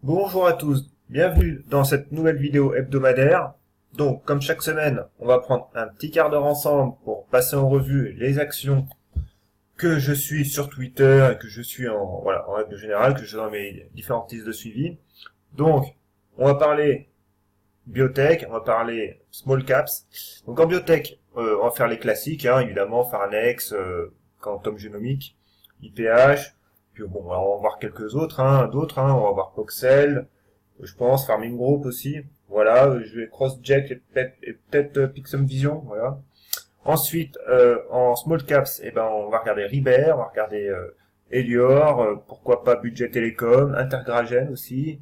Bonjour à tous, bienvenue dans cette nouvelle vidéo hebdomadaire. Donc, comme chaque semaine, on va prendre un petit quart d'heure ensemble pour passer en revue les actions que je suis sur Twitter et que je suis en règle générale, que j'ai dans mes différentes listes de suivi. Donc, on va parler biotech, on va parler small caps. Donc, en biotech, on va faire les classiques, hein, évidemment, Farnex, Quantum Genomics, IPH. Puis bon, on va en voir quelques autres, on va voir Poxel, je pense, Farming Group aussi. Voilà, je vais CrossJect et peut-être Pixum Vision, voilà. Ensuite, en small caps, on va regarder Ribert, on va regarder Elior, pourquoi pas Budget Telecom, Intergragen aussi,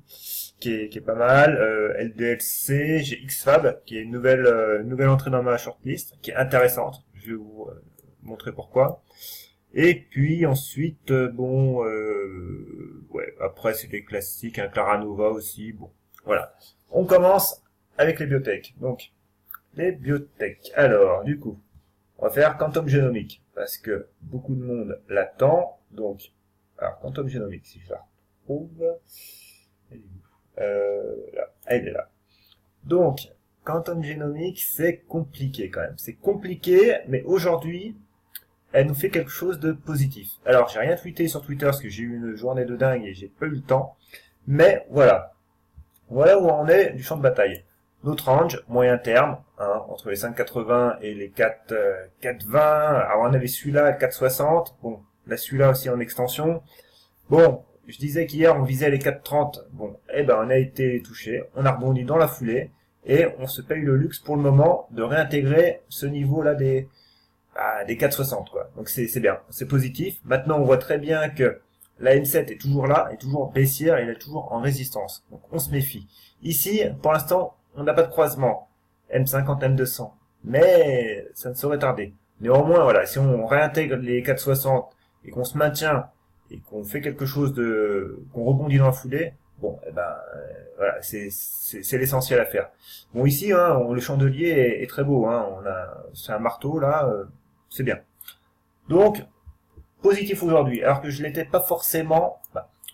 qui est pas mal, LDLC, j'ai XFAB, qui est une nouvelle entrée dans ma shortlist, qui est intéressante. Je vais vous montrer pourquoi. Et puis ensuite, ouais, après c'est les classiques, un Claranova aussi, bon, voilà. On commence avec les biotech. Donc, les biotech. Alors, du coup, on va faire Quantum Genomics, parce que beaucoup de monde l'attend. Donc, alors, Quantum Genomics, si je la retrouve, elle est où là, elle est là. Donc, Quantum Genomics, c'est compliqué quand même. C'est compliqué, mais aujourd'hui, elle nous fait quelque chose de positif. Alors, j'ai rien tweeté sur Twitter parce que j'ai eu une journée de dingue et j'ai pas eu le temps. Mais voilà. Voilà où on est du champ de bataille. Notre range, moyen terme, hein, entre les 5,80 et les 4,20. Alors, on avait celui-là à 4,60. Bon, là, celui-là aussi en extension. Bon, je disais qu'hier, on visait les 4,30. Bon, on a été touché. On a rebondi dans la foulée. Et on se paye le luxe pour le moment de réintégrer ce niveau-là des 4,60 quoi. Donc c'est bien, c'est positif. Maintenant on voit très bien que la M7 est toujours là, est toujours baissière et elle est toujours en résistance. Donc on se méfie. Ici, pour l'instant, on n'a pas de croisement. M50, M200. Mais ça ne saurait tarder. Néanmoins, voilà, si on réintègre les 4,60 et qu'on se maintient et qu'on fait quelque chose qu'on rebondit dans la foulée, bon, voilà, c'est l'essentiel à faire. Bon, ici, hein, le chandelier est très beau, hein, c'est un marteau, là, c'est bien. Donc, positif aujourd'hui, alors que je l'étais pas forcément,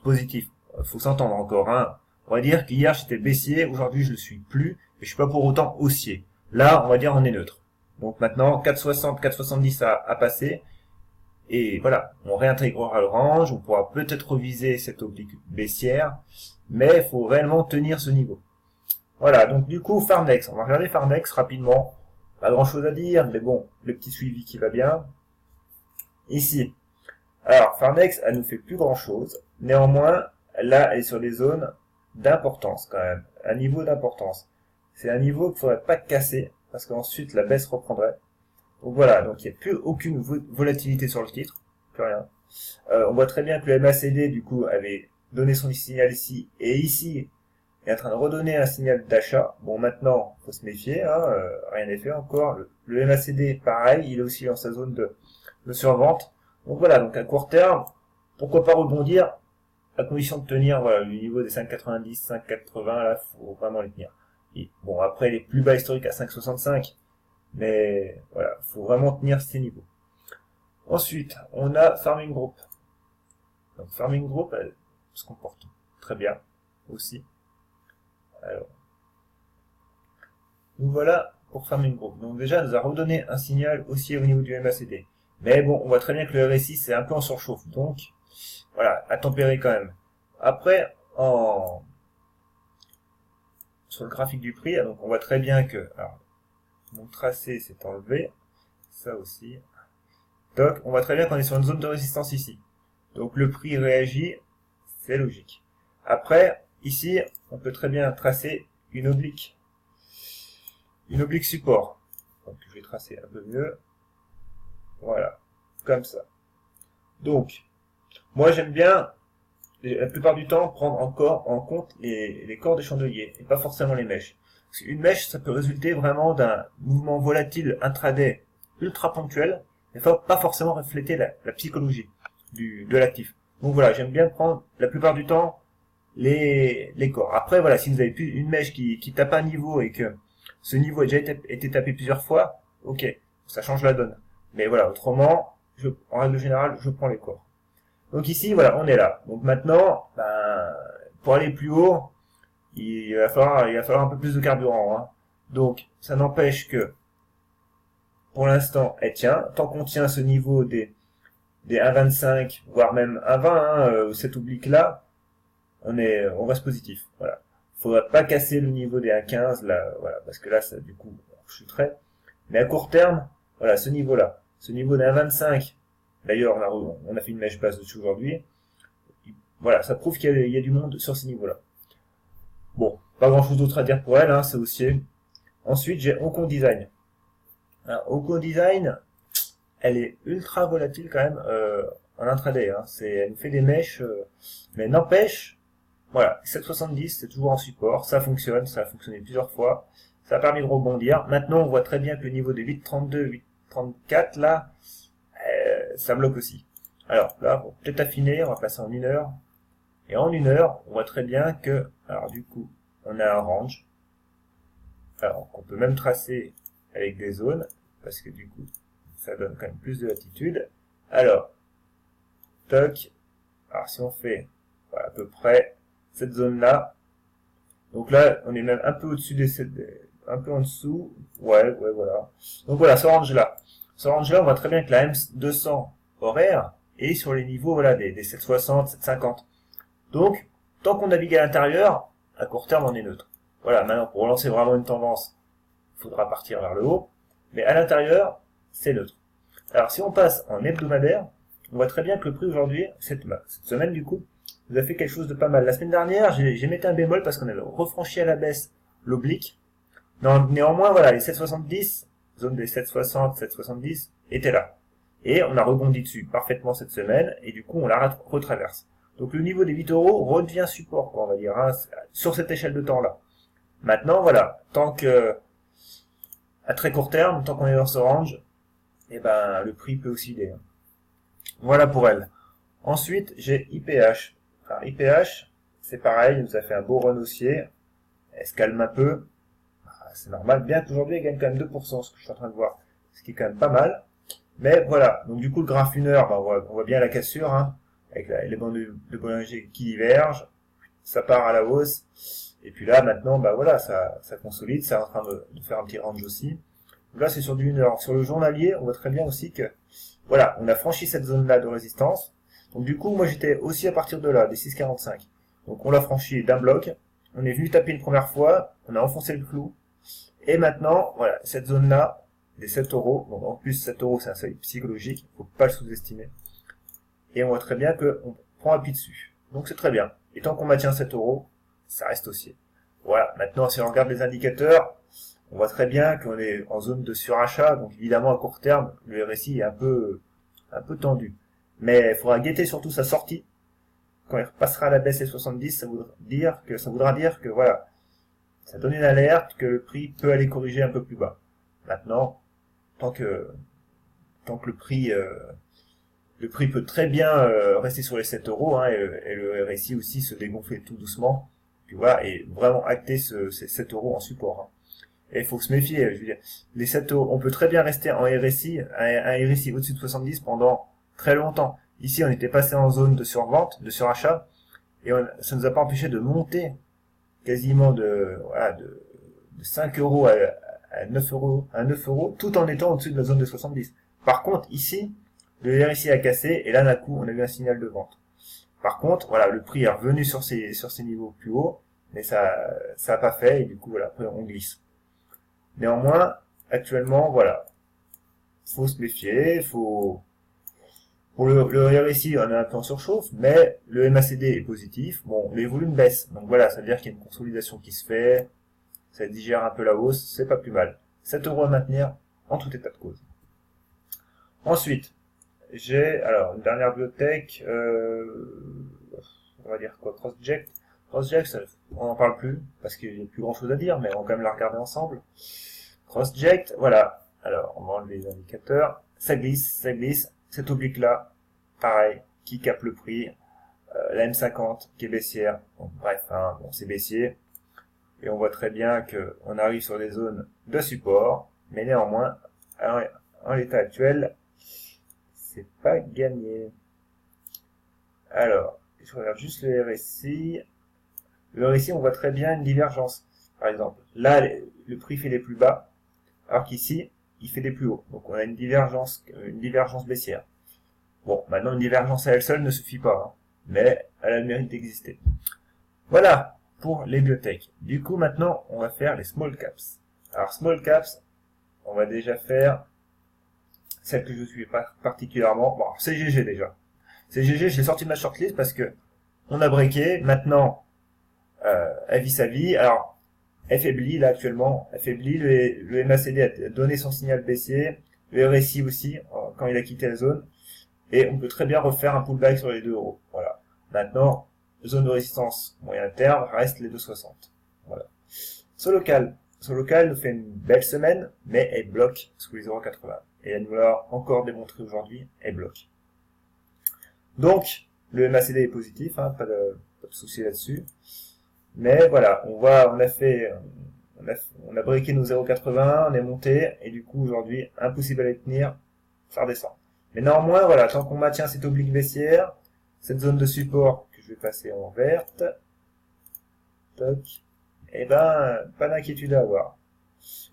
positif, faut s'entendre encore, hein. On va dire qu'hier j'étais baissier, aujourd'hui je le suis plus, et je suis pas pour autant haussier. Là, on va dire on est neutre. Donc maintenant, 4,60, 4,70 à passer, et voilà, on réintégrera le range, on pourra peut-être reviser cette oblique baissière, mais il faut réellement tenir ce niveau. Voilà, donc du coup, Farnex, on va regarder Farnex rapidement. Pas grand chose à dire, mais bon, le petit suivi qui va bien. Ici. Alors, Farnex, elle nous fait plus grand chose. Néanmoins, là, elle est sur des zones d'importance quand même. Un niveau d'importance. C'est un niveau qu'il ne faudrait pas casser, parce qu'ensuite la baisse reprendrait. Donc voilà, donc il n'y a plus aucune volatilité sur le titre. Plus rien. On voit très bien que le MACD, du coup, avait donné son signal ici, et ici, est en train de redonner un signal d'achat. Bon, maintenant, faut se méfier, hein, rien n'est fait encore. Le MACD, pareil, il est aussi dans sa zone de survente. Donc voilà, donc à court terme, pourquoi pas rebondir, à condition de tenir voilà, le niveau des 5,90, 5,80, là, faut vraiment les tenir. Et, bon, après, les plus bas historiques à 5,65, mais voilà, faut vraiment tenir ces niveaux. Ensuite, on a Farming Group. Donc Farming Group, elle se comporte très bien aussi. Alors, nous voilà pour Farming Group. Donc déjà, elle nous a redonné un signal aussi au niveau du MACD. Mais bon, on voit très bien que le RSI, c'est un peu en surchauffe. Donc, voilà, à tempérer quand même. Après, sur le graphique du prix, donc on voit très bien que alors, mon tracé s'est enlevé. Ça aussi. Donc, on voit très bien qu'on est sur une zone de résistance ici. Donc, le prix réagit, c'est logique. Après, ici, on peut très bien tracer une oblique support. Donc, je vais tracer un peu mieux. Voilà, comme ça. Donc, moi j'aime bien, la plupart du temps, prendre encore en compte les corps des chandeliers, et pas forcément les mèches. Parce qu'une mèche, ça peut résulter vraiment d'un mouvement volatile intraday ultra ponctuel, mais pas forcément refléter la psychologie de l'actif. Donc voilà, j'aime bien prendre la plupart du temps les corps. Après voilà, si vous avez une mèche qui tape un niveau et que ce niveau a déjà été tapé plusieurs fois, ok, ça change la donne. Mais voilà, autrement, en règle générale, je prends les corps. Donc ici, voilà, on est là. Donc maintenant, pour aller plus haut, il va falloir un peu plus de carburant, hein. Donc, ça n'empêche que, pour l'instant, elle tient. Tant qu'on tient ce niveau des 1,25, voire même 1,20, hein, cet oblique-là, on reste positif. Voilà. Faudra pas casser le niveau des 1,15, là, voilà, parce que là, ça, du coup, on chuterait. Mais à court terme, voilà, ce niveau-là, ce niveau des 1,25, d'ailleurs, on a fait une mèche basse dessus aujourd'hui. Voilà, ça prouve qu'il y a du monde sur ces niveaux-là. Bon, pas grand-chose d'autre à dire pour elle, hein, c'est haussier. Ensuite, j'ai Hong Design. Alors, Hong Design, elle est ultra volatile quand même en intraday. Hein. Elle nous fait des mèches, mais n'empêche, voilà, 7,70, c'est toujours en support, ça fonctionne, ça a fonctionné plusieurs fois, ça a permis de rebondir. Maintenant, on voit très bien que le niveau des 8,32, 8,34, là, ça bloque aussi. Alors là, pour peut-être affiner, on va passer en 1 heure. Et en 1 heure, on voit très bien que, alors du coup, on a un range, alors qu'on peut même tracer avec des zones, parce que du coup, ça donne quand même plus de latitude. Alors, toc, alors si on fait voilà, à peu près cette zone-là, donc là, on est même un peu au-dessus un peu en dessous, ouais, voilà. Donc voilà, ce range-là. Ce range-là, on voit très bien que la M200 horaire est sur les niveaux voilà, des 7,60, 7,50. Donc, tant qu'on navigue à l'intérieur, à court terme, on est neutre. Voilà, maintenant, pour relancer vraiment une tendance, il faudra partir vers le haut. Mais à l'intérieur, c'est neutre. Alors, si on passe en hebdomadaire, on voit très bien que le prix aujourd'hui, cette semaine du coup, nous a fait quelque chose de pas mal. La semaine dernière, j'ai mis un bémol parce qu'on avait refranchi à la baisse l'oblique. Néanmoins, voilà, les 7,70, zone des 7,60, 7,70, étaient là. Et on a rebondi dessus parfaitement cette semaine, et du coup, on la retraverse. Donc le niveau des 8 euros redevient support, quoi, on va dire, hein, sur cette échelle de temps-là. Maintenant, voilà, tant que, à très court terme, tant qu'on est dans ce range, eh ben, le prix peut osciller. Voilà pour elle. Ensuite, j'ai IPH. Alors, IPH, c'est pareil, il nous a fait un beau run haussier. Elle se calme un peu. C'est normal, bien qu'aujourd'hui, elle gagne quand même 2%, ce que je suis en train de voir. Ce qui est quand même pas mal. Mais voilà, donc du coup, le graphe 1 heure, ben, on voit bien la cassure, hein, avec les bandes de Bollinger qui divergent. Ça part à la hausse. Et puis là, maintenant, bah voilà, ça consolide, c'est en train de faire un petit range aussi. Donc là, c'est sur du 1 heure. Sur le journalier, on voit très bien aussi que, voilà, on a franchi cette zone-là de résistance. Donc du coup, moi, j'étais aussi à partir de là, des 6,45. Donc on l'a franchi d'un bloc. On est venu taper une première fois, on a enfoncé le clou. Et maintenant, voilà, cette zone-là, des 7 euros. Donc en plus, 7 euros, c'est un seuil psychologique, faut pas le sous-estimer. Et on voit très bien qu'on prend appui dessus. Donc c'est très bien. Et tant qu'on maintient 7 euros, ça reste haussier. Voilà, maintenant si on regarde les indicateurs, on voit très bien qu'on est en zone de surachat, donc évidemment à court terme, le RSI est un peu tendu. Mais il faudra guetter surtout sa sortie. Quand il repassera à la baisse des 70, ça voudra dire que voilà, ça donne une alerte que le prix peut aller corriger un peu plus bas. Maintenant, tant que le prix peut très bien rester sur les 7 euros, hein, et le RSI aussi se dégonfler tout doucement, puis voilà, et vraiment acter ces 7 euros en support. Hein. Et il faut se méfier, je veux dire, les 7 euros, on peut très bien rester en RSI, un RSI au-dessus de 70 pendant très longtemps. Ici, on était passé en zone de survente, de surachat, et ça nous a pas empêché de monter quasiment de 5 euros à 9 euros, tout en étant au-dessus de la zone de 70. Par contre, ici, le RSI a cassé, et là, d'un coup, on a eu un signal de vente. Par contre, voilà, le prix est revenu sur ces niveaux plus hauts, mais ça a pas fait, et du coup, voilà, après, on glisse. Néanmoins, actuellement, voilà, faut se méfier, pour le RSI, on est un peu en surchauffe, mais le MACD est positif. Bon, les volumes baissent. Donc voilà, ça veut dire qu'il y a une consolidation qui se fait. Ça digère un peu la hausse, c'est pas plus mal. 7 euros à maintenir en tout état de cause. Ensuite, j'ai, alors, une dernière biotech, on va dire quoi, CrossJect. CrossJect, on n'en parle plus, parce qu'il n'y a plus grand chose à dire, mais on va quand même la regarder ensemble. CrossJect, voilà. Alors, on va enlever les indicateurs. Ça glisse. Cet oblique-là, pareil, qui capte le prix. La M50 qui est baissière. Bon, bref, hein, bon, c'est baissier. Et on voit très bien qu'on arrive sur des zones de support. Mais néanmoins, en l'état actuel, c'est pas gagné. Alors, je regarde juste le RSI. Alors ici, on voit très bien une divergence. Par exemple, là, le prix fait les plus bas, alors qu'ici, il fait des plus hauts. Donc on a une divergence baissière. Bon, maintenant, une divergence à elle seule ne suffit pas, hein, mais elle a le mérite d'exister. Voilà pour les biotech. Du coup, maintenant, on va faire les small caps. Alors, small caps, on va déjà faire celle que je suis pas particulièrement. Bon, CGG déjà. CGG, j'ai sorti de ma shortlist parce que on a breaké. Maintenant, elle vit sa vie. Alors, elle faiblit là actuellement. Elle faiblit. Le MACD a donné son signal baissier. Le RSI aussi, quand il a quitté la zone. Et on peut très bien refaire un pullback sur les 2 euros. Voilà. Maintenant, zone de résistance moyen terme reste les 2,60. Voilà. Solocal nous fait une belle semaine, mais elle bloque sous les 0,80. Et elle nous l'a encore démontré aujourd'hui, elle bloque. Donc, le MACD est positif, hein, pas de souci là-dessus. Mais voilà, on a breaké nos 0,80, on est monté, et du coup aujourd'hui, impossible à les tenir, ça redescend. Mais néanmoins, voilà, tant qu'on maintient cette oblique baissière, cette zone de support que je vais passer en verte, toc, et ben, pas d'inquiétude à avoir.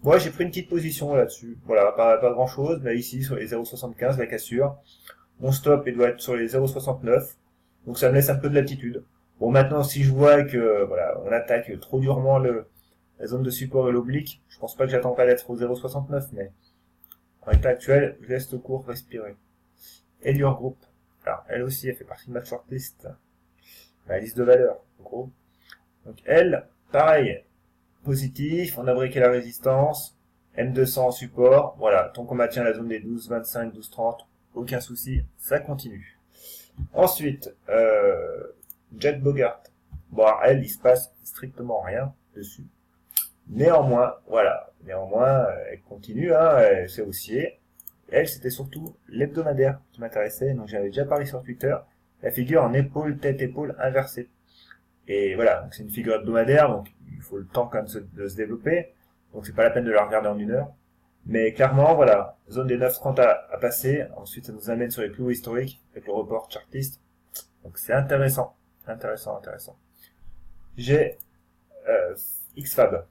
Moi, j'ai pris une petite position là-dessus. Voilà, pas grand chose, mais ici, sur les 0,75, la cassure. Mon stop, il doit être sur les 0,69. Donc ça me laisse un peu de latitude. Bon, maintenant, si je vois que, voilà, on attaque trop durement la zone de support et l'oblique, je pense pas que j'attends pas d'être au 0,69, mais en l'état actuel, je laisse le cours respirer. Elior Group. Alors, elle aussi, elle fait partie de ma shortlist. La liste de valeurs, en gros. Donc, elle, pareil, positif, on a briqué la résistance, M200 en support, voilà, tant qu'on maintient la zone des 12, 25, 12, 30, aucun souci, ça continue. Ensuite, Jet Bogart. Bon, alors, elle, il se passe strictement rien dessus. Néanmoins, voilà, elle continue, hein, elle s'est haussier. Elle, c'était surtout l'hebdomadaire qui m'intéressait, donc j'avais déjà parlé sur Twitter, la figure en épaule, tête, épaule inversée. Et voilà, donc c'est une figure hebdomadaire, donc il faut le temps quand même de se développer, donc c'est pas la peine de la regarder en 1 heure. Mais clairement, voilà, zone des 9,30 à passer, ensuite ça nous amène sur les plus hauts historiques, avec le report chartiste. Donc c'est intéressant. J'ai XFAB.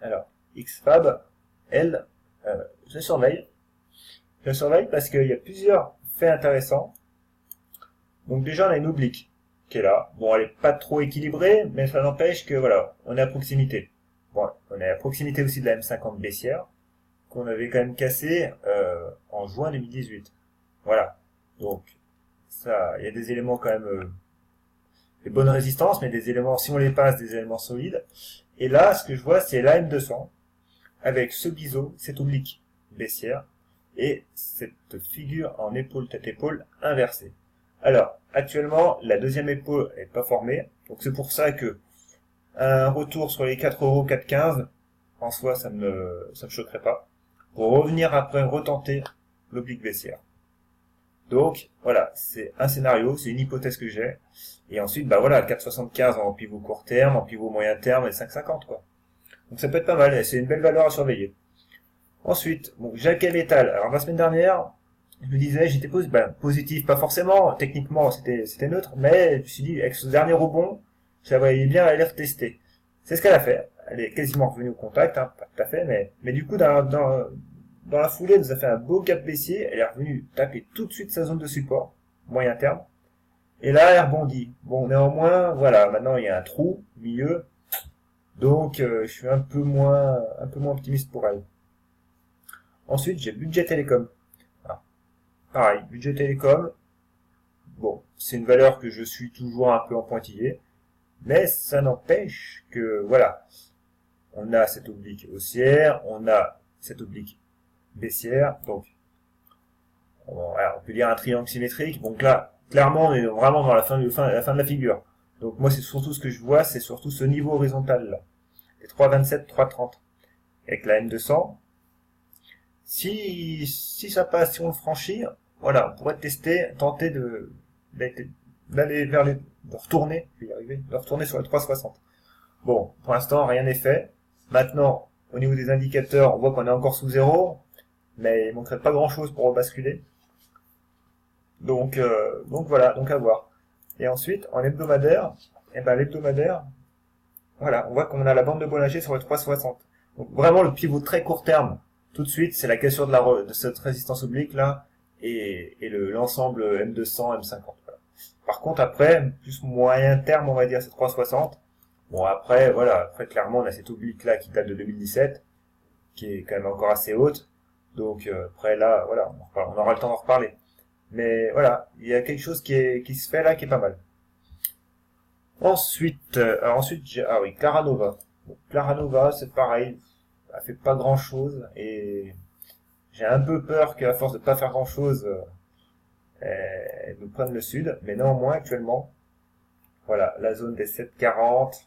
Alors, XFAB, elle, je la surveille. Je la surveille parce qu'il y a plusieurs faits intéressants. Donc déjà, on a une oblique qui est là. Bon, elle est pas trop équilibrée, mais ça n'empêche que, voilà, on est à proximité. Bon, on est à proximité aussi de la M50 baissière, qu'on avait quand même cassé en juin 2018. Voilà. Donc, ça, il y a des éléments quand même, des bonnes résistances, mais des éléments, si on les passe, des éléments solides. Et là, ce que je vois, c'est la M200, avec ce biseau, cette oblique baissière, et cette figure en épaule, tête-épaule inversée. Alors, actuellement, la deuxième épaule n'est pas formée, donc c'est pour ça que un retour sur les 4 euros, 4,15, en soi, ça me choquerait pas, pour revenir après retenter l'oblique baissière. Donc, voilà, c'est un scénario, c'est une hypothèse que j'ai, et ensuite, bah voilà, 4,75 en pivot court terme, en pivot moyen terme, et 5,50, quoi. Donc ça peut être pas mal, et c'est une belle valeur à surveiller. Ensuite, bon, Jacquet Metal. Alors la semaine dernière, je me disais, j'étais positif, pas forcément, techniquement c'était neutre, mais je me suis dit, avec ce dernier rebond, je la voyais bien aller retester. C'est ce qu'elle a fait. Elle est quasiment revenue au contact, hein, pas tout à fait, mais du coup, dans la foulée, elle nous a fait un beau gap baissier, elle est revenue taper tout de suite sa zone de support, moyen terme, et là, elle rebondit. Bon, néanmoins, voilà, maintenant il y a un trou, milieu, donc je suis un peu moins optimiste pour elle. Ensuite, j'ai Budget Télécom. Ah, pareil, Budget Télécom, bon, c'est une valeur que je suis toujours un peu en pointillé, mais ça n'empêche que, voilà, on a cette oblique haussière, on a cette oblique baissière, donc on peut dire un triangle symétrique. Donc là, clairement, on est vraiment dans la fin de la figure. Donc moi, c'est surtout ce que je vois, c'est surtout ce niveau horizontal là, les 3,27, 3,30, avec la M200. Si ça passe, si on le franchit, voilà, on pourrait tenter d'aller de retourner, je vais y arriver, de retourner sur les 3,60. Bon, pour l'instant, rien n'est fait. Maintenant, au niveau des indicateurs, on voit qu'on est encore sous zéro, mais il manquerait pas grand chose pour rebasculer. Donc voilà, donc à voir. Et ensuite, en hebdomadaire, et ben l'hebdomadaire, voilà, on voit qu'on a la bande de Bollinger sur le 3,60. Donc vraiment le pivot très court terme, tout de suite, c'est la cassure de cette résistance oblique là, et l'ensemble M200, M50. Voilà. Par contre après, plus moyen terme, on va dire, c'est 3,60. Bon après, voilà, après clairement on a cette oblique là qui date de 2017, qui est quand même encore assez haute. Donc après là, voilà, on aura le temps d'en reparler. Mais voilà, il y a quelque chose qui se fait là qui est pas mal. Ensuite, ah oui, Clara Nova. Bon, Clara Nova, c'est pareil, elle fait pas grand chose et j'ai un peu peur qu'à force de pas faire grand chose, elle nous prenne le sud. Mais néanmoins, actuellement, voilà, la zone des 7,40,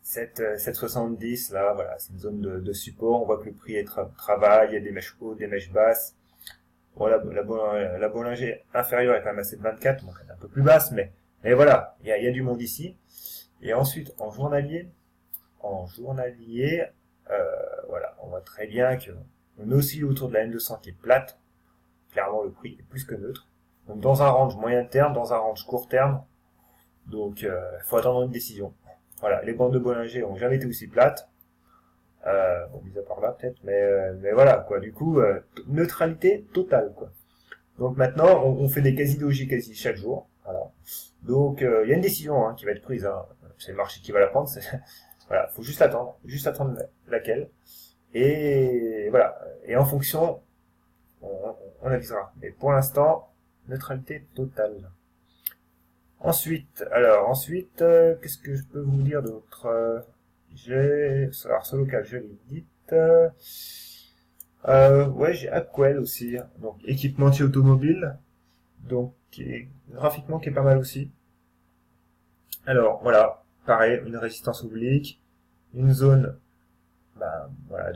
7,70, là, voilà, c'est une zone de support. On voit que le prix est travail, il y a des mèches hautes, des mèches basses. Bon, la Bollinger inférieure est quand même à 7,24, donc elle est un peu plus basse, mais voilà, il y a du monde ici. Et ensuite, en journalier, voilà, on voit très bien qu'on oscille autour de la M200 qui est plate. Clairement, le prix est plus que neutre. Donc, dans un range moyen terme, dans un range court terme, donc il faut attendre une décision. Voilà, les bandes de Bollinger ont jamais été aussi plates. Bon, mis à part là peut-être, mais voilà quoi. Du coup, neutralité totale quoi. Donc maintenant, on fait des quasi-doji quasi chaque jour. Voilà. Donc il y a une décision qui va être prise. Hein. C'est le marché qui va la prendre. Voilà, faut juste attendre laquelle. Et voilà. Et en fonction, on avisera. Mais pour l'instant, neutralité totale. Ensuite, qu'est-ce que je peux vous dire d'autre? Alors, ce local, je l'ai dit. Ouais, j'ai Aquel aussi, donc équipementier automobile, donc graphiquement qui est pas mal aussi. Alors voilà, pareil, une résistance oblique, une zone, voilà,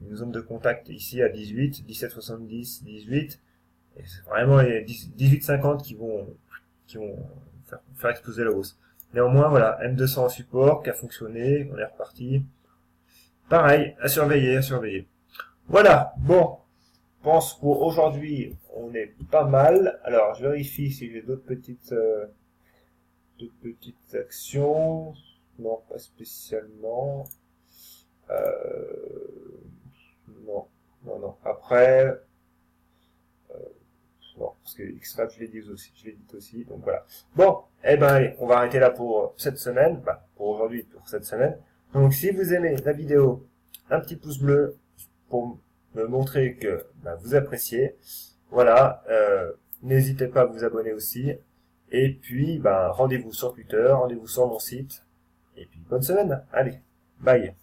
une zone de contact ici à 18, 17,70, 18, et c'est vraiment les 18,50 qui vont faire exploser la hausse. Néanmoins, voilà, M200 en support, qui a fonctionné, on est reparti. Pareil, à surveiller, à surveiller. Voilà, bon, je pense pour aujourd'hui, on est pas mal. Alors, je vérifie si j'ai d'autres petites actions. Non, pas spécialement. Non, non, non. Après, non, parce que X-Fab, je l'ai dit aussi, donc voilà. Bon, eh ben, allez, on va arrêter là pour cette semaine, pour aujourd'hui, pour cette semaine. Donc, si vous aimez la vidéo, un petit pouce bleu pour me montrer que vous appréciez. Voilà, n'hésitez pas à vous abonner aussi. Et puis, rendez-vous sur Twitter, rendez-vous sur mon site. Et puis, bonne semaine. Allez, bye.